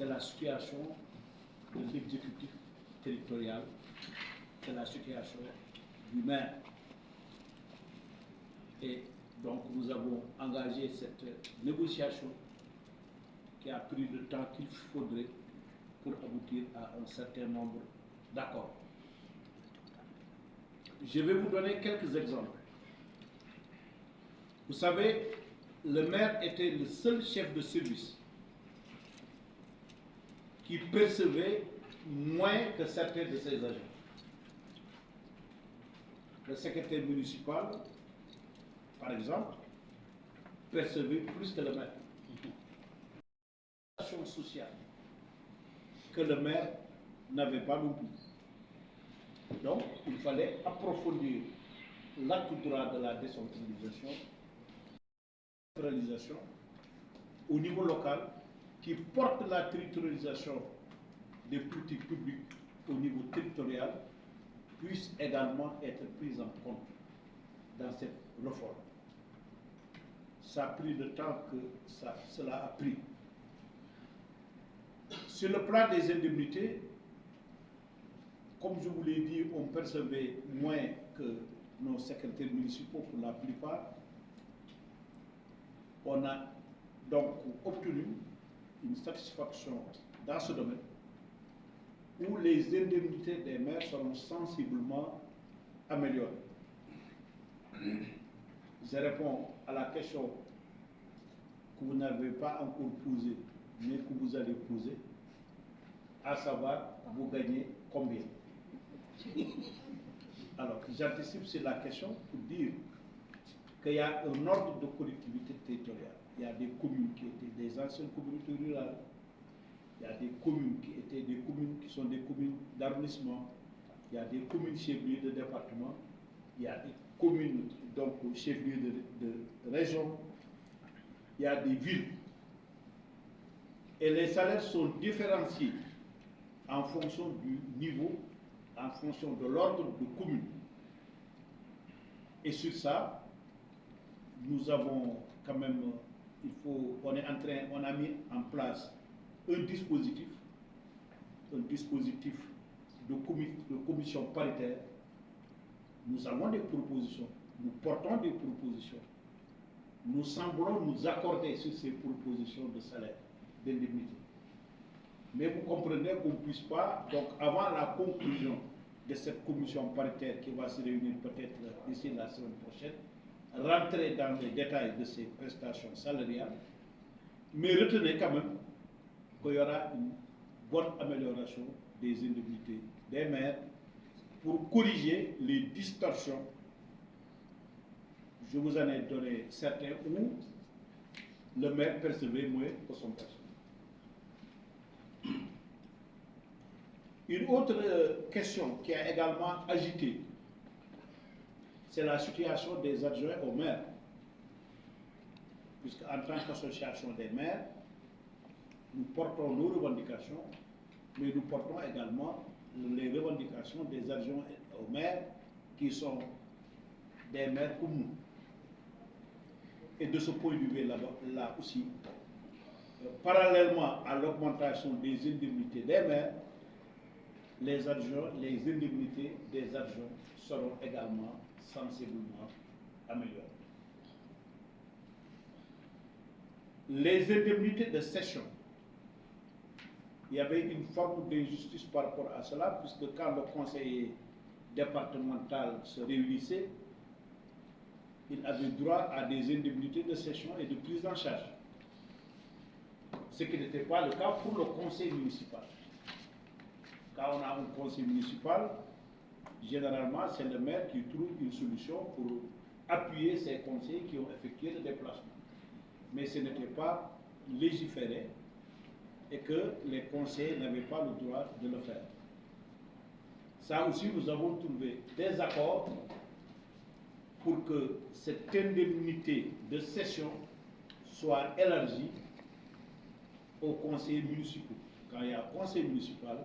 c'est la situation de l'exécutif territorial, c'est la situation du maire. Et donc nous avons engagé cette négociation qui a pris le temps qu'il faudrait pour aboutir à un certain nombre d'accords. Je vais vous donner quelques exemples. Vous savez, le maire était le seul chef de service qui percevait moins que certains de ses agents. Le secrétaire municipal, par exemple, percevait plus que le maire. Sociale que le maire n'avait pas non plus. Donc, il fallait approfondir l'acte droit de la décentralisation au niveau local qui porte la territorialisation des politiques publiques au niveau territorial puisse également être prise en compte dans cette réforme. Ça a pris le temps que cela a pris. Sur le plan des indemnités, comme je vous l'ai dit, on percevait moins que nos secrétaires municipaux pour la plupart. On a donc obtenu une satisfaction dans ce domaine où les indemnités des maires seront sensiblement améliorées. Je réponds à la question que vous n'avez pas encore posée, mais que vous allez poser, à savoir, vous gagnez combien? Alors, j'anticipe sur la question pour dire qu'il y a un ordre de collectivité territoriale. Il y a des communes qui étaient des anciennes communautés rurales. Il y a des communes qui étaient des communes qui sont des communes d'arrondissement. Il y a des communes chefs-lieux de département. Il y a des communes, donc chefs-lieux de région. Il y a des villes. Et les salaires sont différenciés en fonction du niveau, en fonction de l'ordre de commune. Et sur ça, nous avons quand même, on a mis en place un dispositif de commission paritaire. Nous avons des propositions, nous portons des propositions. Nous semblons nous accorder sur ces propositions de salaire, d'indemnité. Mais vous comprenez qu'on ne puisse pas, donc avant la conclusion de cette commission paritaire qui va se réunir peut-être d'ici la semaine prochaine, rentrer dans les détails de ces prestations salariales, mais retenez quand même qu'il y aura une bonne amélioration des indemnités des maires pour corriger les distorsions. Je vous en ai donné certains où le maire percevait moins que son personnel. Une autre question qui a également agité, c'est la situation des adjoints au maire. Puisque en tant qu'association des maires, nous portons nos revendications, mais nous portons également les revendications des adjoints au maire qui sont des maires comme nous. Et de ce point de vue là aussi, parallèlement à l'augmentation des indemnités des maires, les indemnités des adjoints seront également sensiblement améliorées. Les indemnités de session, il y avait une forme d'injustice par rapport à cela, puisque quand le conseiller départemental se réunissait, il avait droit à des indemnités de session et de prise en charge. Ce qui n'était pas le cas pour le conseil municipal. Quand on a un conseil municipal, généralement, c'est le maire qui trouve une solution pour appuyer ses conseillers qui ont effectué le déplacement. Mais ce n'était pas légiféré et que les conseillers n'avaient pas le droit de le faire. Ça aussi, nous avons trouvé des accords pour que cette indemnité de session soit élargie aux conseillers municipaux. Quand il y a un conseil municipal,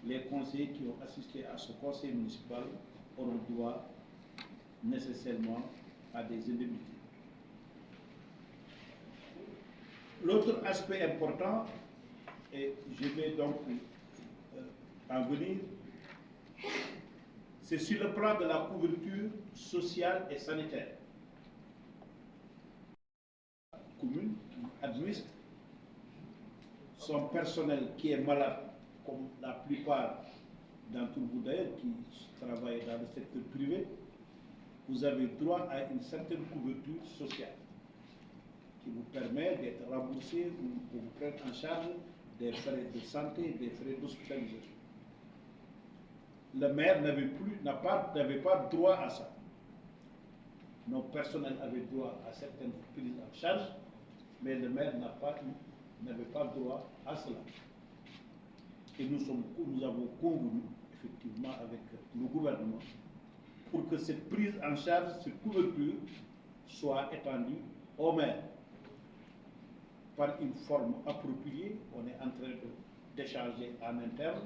les conseillers qui ont assisté à ce conseil municipal auront droit nécessairement à des indemnités. L'autre aspect important, et je vais donc en venir, c'est sur le plan de la couverture sociale et sanitaire. La commune administre son personnel qui est malade, comme la plupart d'entre vous d'ailleurs qui travaillent dans le secteur privé. Vous avez droit à une certaine couverture sociale qui vous permet d'être remboursé ou qu'on vous prenne en charge des frais de santé, des frais d'hospitalisation. Le maire n'avait pas droit à ça. Nos personnels avaient droit à certaines prises en charge, mais le maire n'avait pas droit à cela. Et nous avons convenu, effectivement, avec le gouvernement, pour que cette prise en charge, cette couverture, soit étendue au maire. Par une forme appropriée, on est en train d'échanger en interne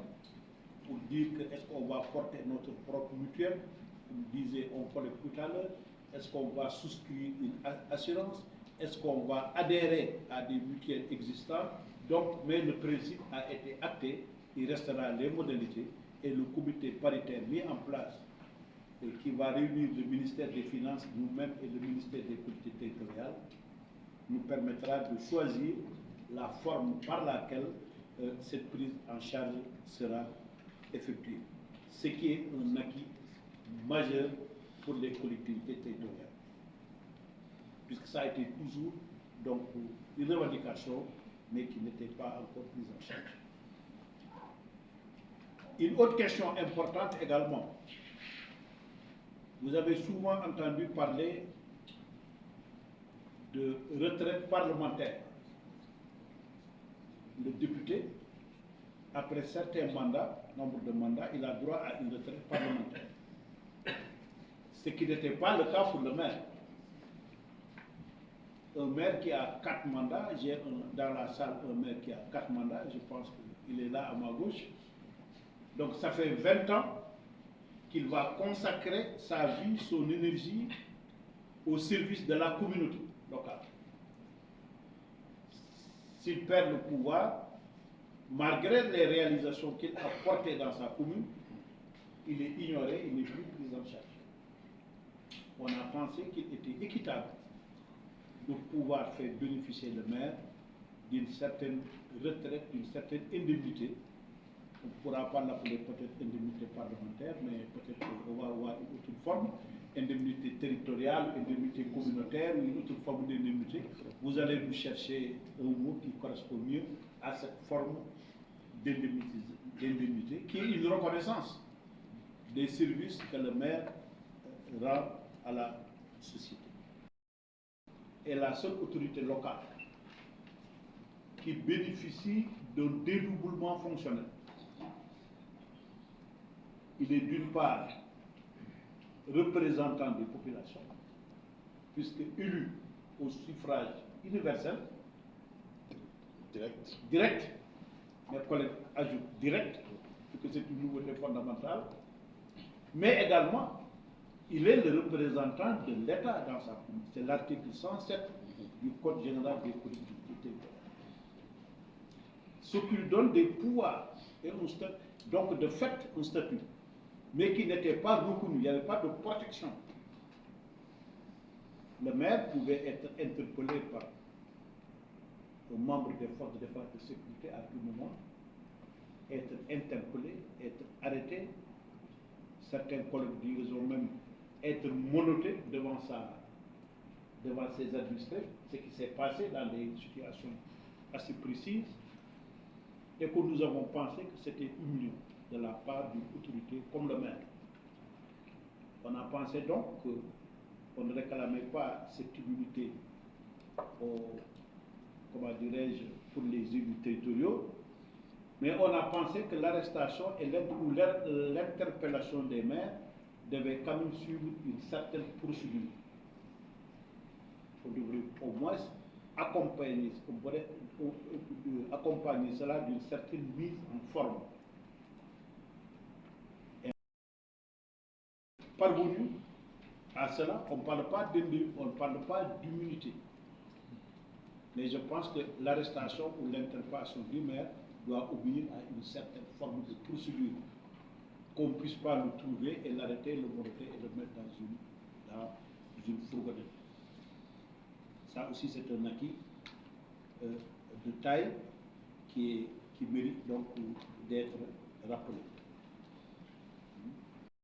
pour dire que est-ce qu'on va porter notre propre mutuelle, comme disait on collègue tout à l'heure, est-ce qu'on va souscrire une assurance, est-ce qu'on va adhérer à des mutuelles existantes. Donc, mais le principe a été acté, il restera les modalités et le comité paritaire mis en place et qui va réunir le ministère des Finances, nous-mêmes et le ministère des Collectivités territoriales, nous permettra de choisir la forme par laquelle cette prise en charge sera effectuée. Ce qui est un acquis majeur pour les collectivités territoriales. Puisque ça a été toujours donc, une revendication, mais qui n'était pas encore prise en charge. Une autre question importante également. Vous avez souvent entendu parler de retraite parlementaire. Le député, après certains mandats, nombre de mandats, il a droit à une retraite parlementaire. Ce qui n'était pas le cas pour le maire. Un maire qui a 4 mandats, j'ai dans la salle un maire qui a 4 mandats, je pense qu'il est là à ma gauche. Donc ça fait 20 ans qu'il va consacrer sa vie, son énergie au service de la communauté locale. S'il perd le pouvoir, malgré les réalisations qu'il a portées dans sa commune, il est ignoré, il n'est plus pris en charge. On a pensé qu'il était équitable de pouvoir faire bénéficier le maire d'une certaine retraite, d'une certaine indemnité. On ne pourra pas l'appeler peut-être indemnité parlementaire, mais peut-être qu'on va avoir une autre forme, indemnité territoriale, indemnité communautaire ou une autre forme d'indemnité. Vous allez nous chercher un mot qui correspond mieux à cette forme d'indemnité, qui est une reconnaissance des services que le maire rend à la société. Est la seule autorité locale qui bénéficie d'un dédoublement fonctionnel. Il est d'une part représentant des populations, puisque élu au suffrage universel, direct, mes collègues ajoutent direct, parce que c'est une nouveauté fondamentale, mais également, il est le représentant de l'État dans sa commune. C'est l'article 107 du Code général des collectivités territoriales. Ce qui lui donne des pouvoirs, et donc de fait un statut, mais qui n'était pas reconnu, il n'y avait pas de protection. Le maire pouvait être interpellé par un membre des forces de défense et de sécurité à tout moment, être interpellé, être arrêté. Certains collègues disent même être menotté devant ses administrés, ce qui s'est passé dans des situations assez précises, et que nous avons pensé que c'était humiliant de la part d'une autorité comme le maire. On a pensé donc qu'on ne réclamait pas cette immunité comment dirais-je, pour les élus territoriaux, mais on a pensé que l'arrestation ou l'interpellation des maires devait quand même suivre une certaine procédure. On devrait au moins accompagner cela d'une certaine mise en forme. Et parvenu à cela, on ne parle pas d'immunité. Mais je pense que l'arrestation ou l'interpellation du maire doit obéir à une certaine forme de procédure, qu'on ne puisse pas le trouver et l'arrêter, le monter et le mettre dans une fourgonnette. Ça aussi, c'est un acquis de taille qui mérite donc d'être rappelé.